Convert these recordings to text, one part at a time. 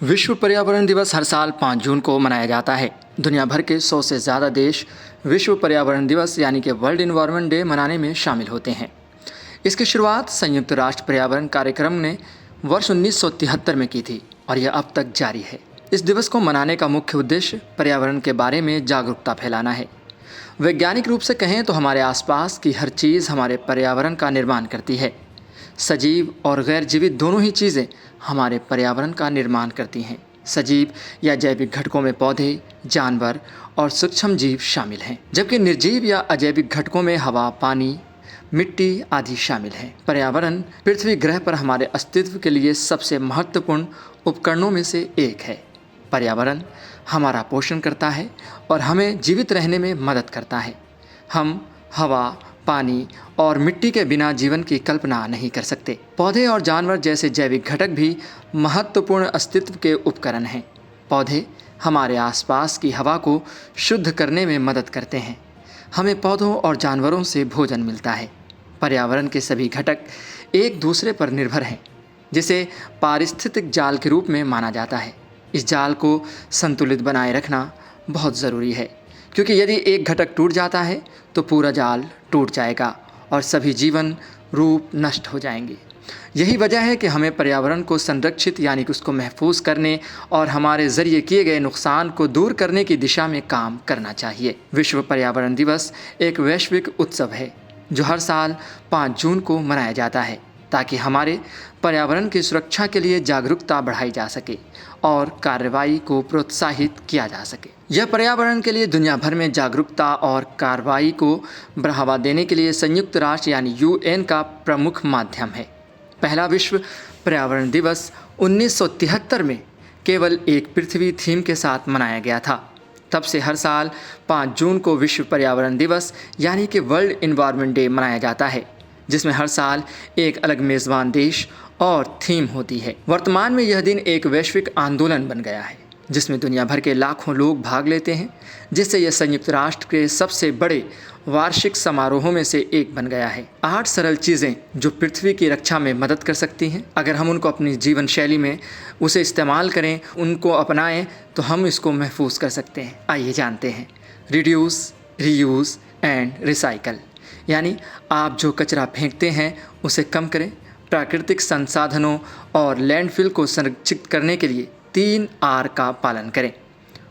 विश्व पर्यावरण दिवस हर साल 5 जून को मनाया जाता है। दुनिया भर के 100 से ज़्यादा देश विश्व पर्यावरण दिवस यानी कि वर्ल्ड इन्वायरमेंट डे मनाने में शामिल होते हैं। इसकी शुरुआत संयुक्त राष्ट्र पर्यावरण कार्यक्रम ने वर्ष 1973 में की थी और यह अब तक जारी है। इस दिवस को मनाने का मुख्य उद्देश्य पर्यावरण के बारे में जागरूकता फैलाना है। वैज्ञानिक रूप से कहें तो हमारे आसपास की हर चीज़ हमारे पर्यावरण का निर्माण करती है। सजीव और गैर जीवित दोनों ही चीज़ें हमारे पर्यावरण का निर्माण करती हैं। सजीव या जैविक घटकों में पौधे, जानवर और सूक्ष्म जीव शामिल हैं, जबकि निर्जीव या अजैविक घटकों में हवा, पानी, मिट्टी आदि शामिल हैं। पर्यावरण पृथ्वी ग्रह पर हमारे अस्तित्व के लिए सबसे महत्वपूर्ण उपकरणों में से एक है। पर्यावरण हमारा पोषण करता है और हमें जीवित रहने में मदद करता है। हम हवा, पानी और मिट्टी के बिना जीवन की कल्पना नहीं कर सकते। पौधे और जानवर जैसे जैविक घटक भी महत्वपूर्ण अस्तित्व के उपकरण हैं। पौधे हमारे आसपास की हवा को शुद्ध करने में मदद करते हैं। हमें पौधों और जानवरों से भोजन मिलता है। पर्यावरण के सभी घटक एक दूसरे पर निर्भर हैं, जिसे पारिस्थितिक जाल के रूप में माना जाता है। इस जाल को संतुलित बनाए रखना बहुत ज़रूरी है, क्योंकि यदि एक घटक टूट जाता है तो पूरा जाल टूट जाएगा और सभी जीवन रूप नष्ट हो जाएंगे। यही वजह है कि हमें पर्यावरण को संरक्षित यानी कि उसको महफूज करने और हमारे ज़रिए किए गए नुकसान को दूर करने की दिशा में काम करना चाहिए। विश्व पर्यावरण दिवस एक वैश्विक उत्सव है जो हर साल 5 जून को मनाया जाता है, ताकि हमारे पर्यावरण की सुरक्षा के लिए जागरूकता बढ़ाई जा सके और कार्रवाई को प्रोत्साहित किया जा सके। यह पर्यावरण के लिए दुनिया भर में जागरूकता और कार्रवाई को बढ़ावा देने के लिए संयुक्त राष्ट्र यानी यूएन का प्रमुख माध्यम है। पहला विश्व पर्यावरण दिवस 1973 में केवल एक पृथ्वी थीम के साथ मनाया गया था। तब से हर साल 5 जून को विश्व पर्यावरण दिवस यानी कि वर्ल्ड इन्वायरमेंट डे मनाया जाता है, जिसमें हर साल एक अलग मेज़बान देश और थीम होती है। वर्तमान में यह दिन एक वैश्विक आंदोलन बन गया है, जिसमें दुनिया भर के लाखों लोग भाग लेते हैं, जिससे यह संयुक्त राष्ट्र के सबसे बड़े वार्षिक समारोहों में से एक बन गया है। 8 सरल चीज़ें जो पृथ्वी की रक्षा में मदद कर सकती हैं, अगर हम उनको अपनी जीवन शैली में उसे इस्तेमाल करें, उनको अपनाएं, तो हम इसको महफूज कर सकते हैं। आइए जानते हैं। रिड्यूस, रीयूज़ एंड रिसाइकल, यानी आप जो कचरा फेंकते हैं उसे कम करें। प्राकृतिक संसाधनों और लैंडफिल को संरक्षित करने के लिए 3 R का पालन करें।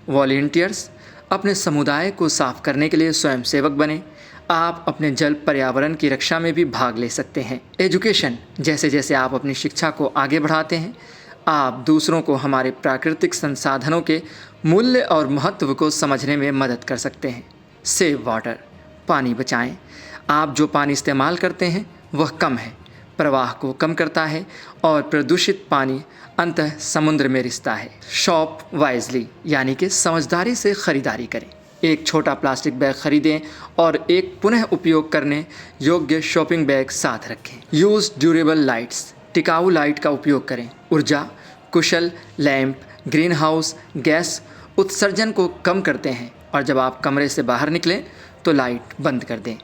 वॉलंटियर्स, अपने समुदाय को साफ करने के लिए स्वयंसेवक बने। आप अपने जल पर्यावरण की रक्षा में भी भाग ले सकते हैं। एजुकेशन, जैसे जैसे आप अपनी शिक्षा को आगे बढ़ाते हैं, आप दूसरों को हमारे प्राकृतिक संसाधनों के मूल्य और महत्व को समझने में मदद कर सकते हैं। सेव वाटर, पानी बचाएं। आप जो पानी इस्तेमाल करते हैं वह कम है, प्रवाह को कम करता है और प्रदूषित पानी अंततः समुद्र में रिसता है। शॉप वाइजली, यानी कि समझदारी से खरीदारी करें। एक छोटा प्लास्टिक बैग खरीदें और एक पुनः उपयोग करने योग्य शॉपिंग बैग साथ रखें। यूज़ ड्यूरेबल लाइट्स, टिकाऊ लाइट का उपयोग करें। ऊर्जा कुशल लैंप ग्रीन हाउस गैस उत्सर्जन को कम करते हैं और जब आप कमरे से बाहर निकलें तो लाइट बंद कर दें।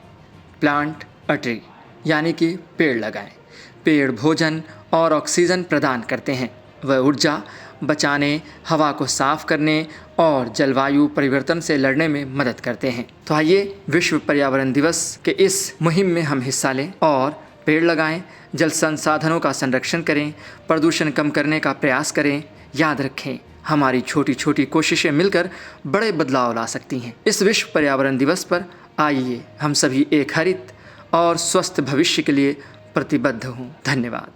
प्लांट अ ट्री, यानी कि पेड़ लगाएं। पेड़ भोजन और ऑक्सीजन प्रदान करते हैं। वह ऊर्जा बचाने, हवा को साफ करने और जलवायु परिवर्तन से लड़ने में मदद करते हैं। तो आइए विश्व पर्यावरण दिवस के इस मुहिम में हम हिस्सा लें और पेड़ लगाएं, जल संसाधनों का संरक्षण करें, प्रदूषण कम करने का प्रयास करें। याद रखें, हमारी छोटी छोटी कोशिशें मिलकर बड़े बदलाव ला सकती हैं। इस विश्व पर्यावरण दिवस पर आइए हम सभी एक हरित और स्वस्थ भविष्य के लिए प्रतिबद्ध हों। धन्यवाद।